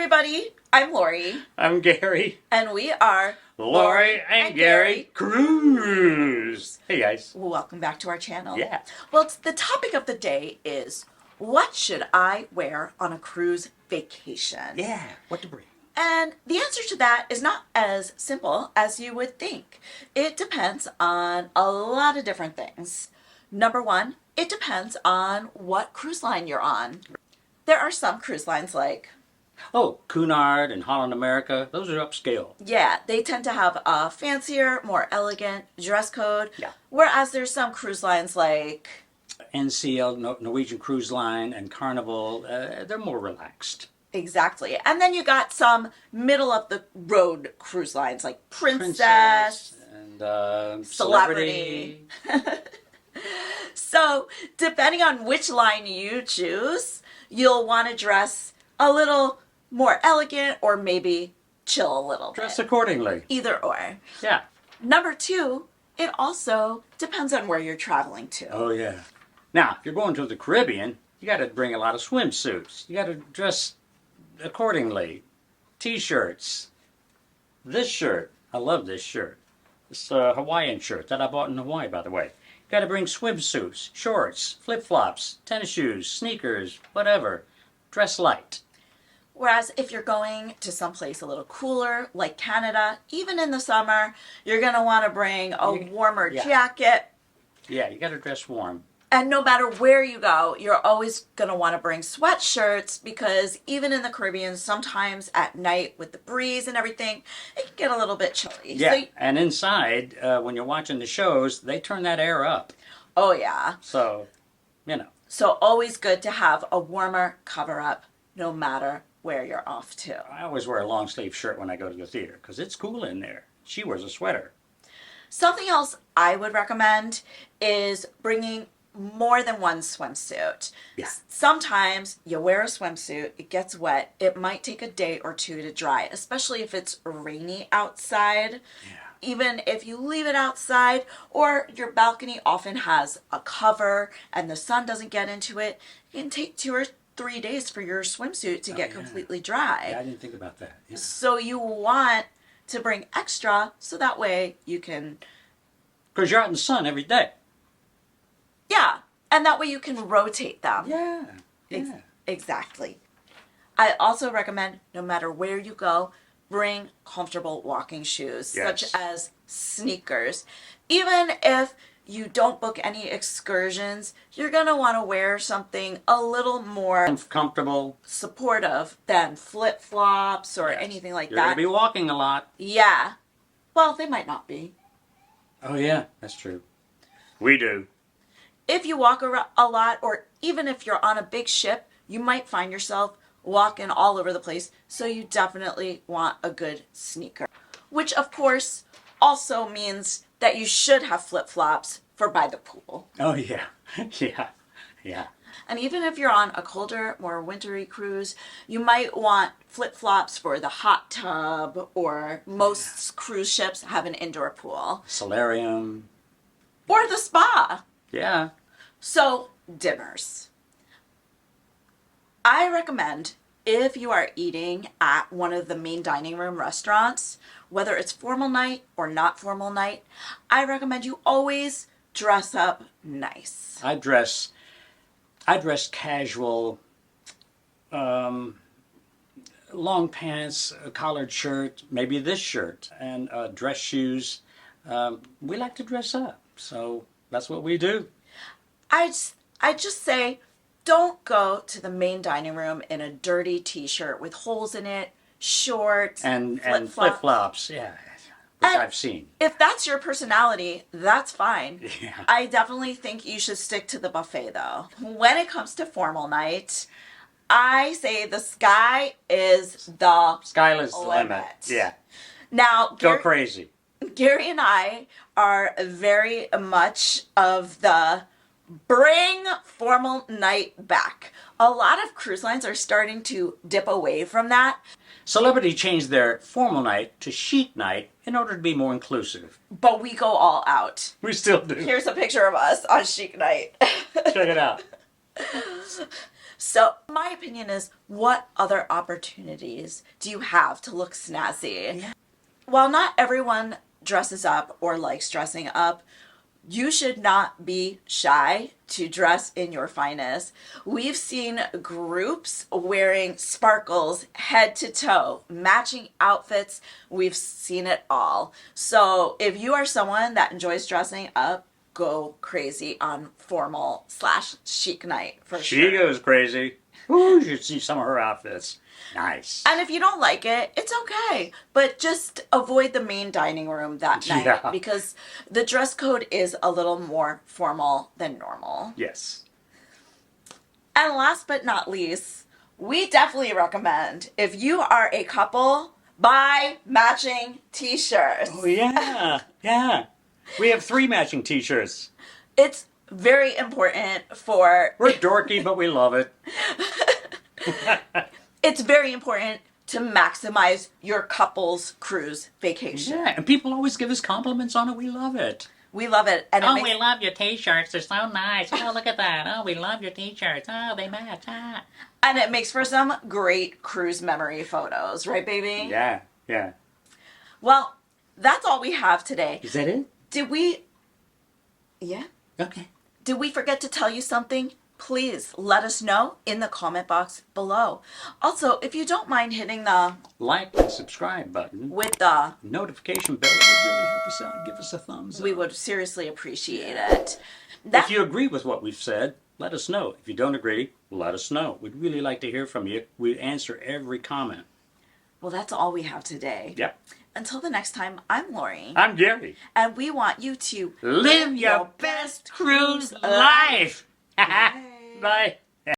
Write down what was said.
everybody. I'm Laurie. I'm Gary. And we are Laurie and Gary Cruise. Hey guys. Welcome back to our channel. Yeah. Well, the topic of the day is, what should I wear on a cruise vacation? Yeah, what to bring? And the answer to that is not as simple as you would think. It depends on a lot of different things. Number one, it depends on what cruise line you're on. There are some cruise lines like... Oh, Cunard and Holland America, those are upscale. Yeah, they tend to have a fancier, more elegant dress code. Yeah. Whereas there's some cruise lines like... NCL, Norwegian Cruise Line, and Carnival, they're more relaxed. Exactly. And then you got some middle-of-the-road cruise lines like Princess and Celebrity. So, depending on which line you choose, you'll want to dress a little more elegant or maybe chill a little bit. Dress accordingly. Either or. Yeah. Number two, it also depends on where you're traveling to. Oh, yeah. Now, if you're going to the Caribbean, you got to bring a lot of swimsuits. You got to dress accordingly. T-shirts. This shirt. I love this shirt. This Hawaiian shirt that I bought in Hawaii, by the way. You got to bring swimsuits, shorts, flip-flops, tennis shoes, sneakers, whatever. Dress light. Whereas if you're going to someplace a little cooler, like Canada, even in the summer, you're going to want to bring a warmer jacket. Yeah, you got to dress warm. And no matter where you go, you're always going to want to bring sweatshirts because even in the Caribbean, sometimes at night with the breeze and everything, it can get a little bit chilly. Yeah, So, and inside, when you're watching the shows, they turn that air up. oh, yeah. So, you know. So always good to have a warmer cover-up no matter where you're off to. I always wear a long sleeve shirt when I go to the theater because it's cool in there. She wears a sweater. Something else I would recommend is bringing more than one swimsuit. Yeah. Sometimes you wear a swimsuit, it gets wet, it might take a day or two to dry, especially if it's rainy outside. Yeah. Even if you leave it outside or your balcony often has a cover and the sun doesn't get into it, it can take 2 or 3 days for your swimsuit to get completely dry. Yeah, I didn't think about that. Yeah. So you want to bring extra so that way you can... Because you're out in the sun every day. Yeah, and that way you can rotate them. Yeah, yeah. Exactly. I also recommend, no matter where you go, bring comfortable walking shoes, Yes. such as sneakers. Even if you don't book any excursions, you're going to want to wear something a little more Comfortable. supportive than flip-flops or anything like You're going that. to be walking a lot. Yeah. Well, they might not be. Oh, yeah, that's true. We do. If you walk a lot, or even if you're on a big ship, you might find yourself walking all over the place. So you definitely want a good sneaker. Which, of course, also means that you should have flip-flops for by the pool. Oh, yeah. Yeah. Yeah. And even if you're on a colder, more wintry cruise, you might want flip-flops for the hot tub, or most cruise ships have an indoor pool. Solarium. Or the spa. Yeah. So, dinners. I recommend, if you are eating at one of the main dining room restaurants, whether it's formal night or not formal night, I recommend you always dress up nice. I dress casual, long pants, a collared shirt, maybe this shirt, and dress shoes. We like to dress up, so that's what we do. I just say, don't go to the main dining room in a dirty t-shirt with holes in it, shorts, And flip-flops, yeah, which I've seen. If that's your personality, that's fine. Yeah. I definitely think you should stick to the buffet, though. When it comes to formal night, I say the sky is the Sky's the limit. Yeah. Now, Go crazy. Gary and I are very much of the bring formal night back. A lot of cruise lines are starting to dip away from that. Celebrity changed their formal night to chic night in order to be more inclusive. But we go all out. We still do. Here's a picture of us on chic night. Check it out. So my opinion is, what other opportunities do you have to look snazzy? Yeah. While not everyone dresses up or likes dressing up, you should not be shy to dress in your finest. We've seen groups wearing sparkles head to toe, matching outfits. We've seen it all. So if you are someone that enjoys dressing up, go crazy on formal / chic night for She sure. goes crazy. Ooh, you should see some of her outfits. Nice. And if you don't like it, it's okay. But just avoid the main dining room that night Yeah. because the dress code is a little more formal than normal. Yes. And last but not least, we definitely recommend, if you are a couple, buy matching t-shirts. Oh, yeah. Yeah. We have 3 matching t-shirts. It's very important for... We're dorky, but we love it. It's very important to maximize your couple's cruise vacation. Yeah, and people always give us compliments on it. We love it. We love it. And it makes... we love your t-shirts. They're so nice. Oh, look at that. Oh, we love your t-shirts. Oh, they match. Ah. And it makes for some great cruise memory photos, right, baby? Yeah, yeah. Well, that's all we have today. Is that it? Did we... Yeah? Okay. Did we forget to tell you something? Please let us know in the comment box below. Also, if you don't mind hitting the... Like and subscribe button. with the... Notification bell would really help us out. Give us a thumbs up. we would seriously appreciate it. If you agree with what we've said, let us know. If you don't agree, let us know. We'd really like to hear from you. We answer every comment. Well, that's all we have today. Yep. Until the next time, I'm Laurie. I'm Gary. And we want you to Live your best cruise life. Bye. Bye.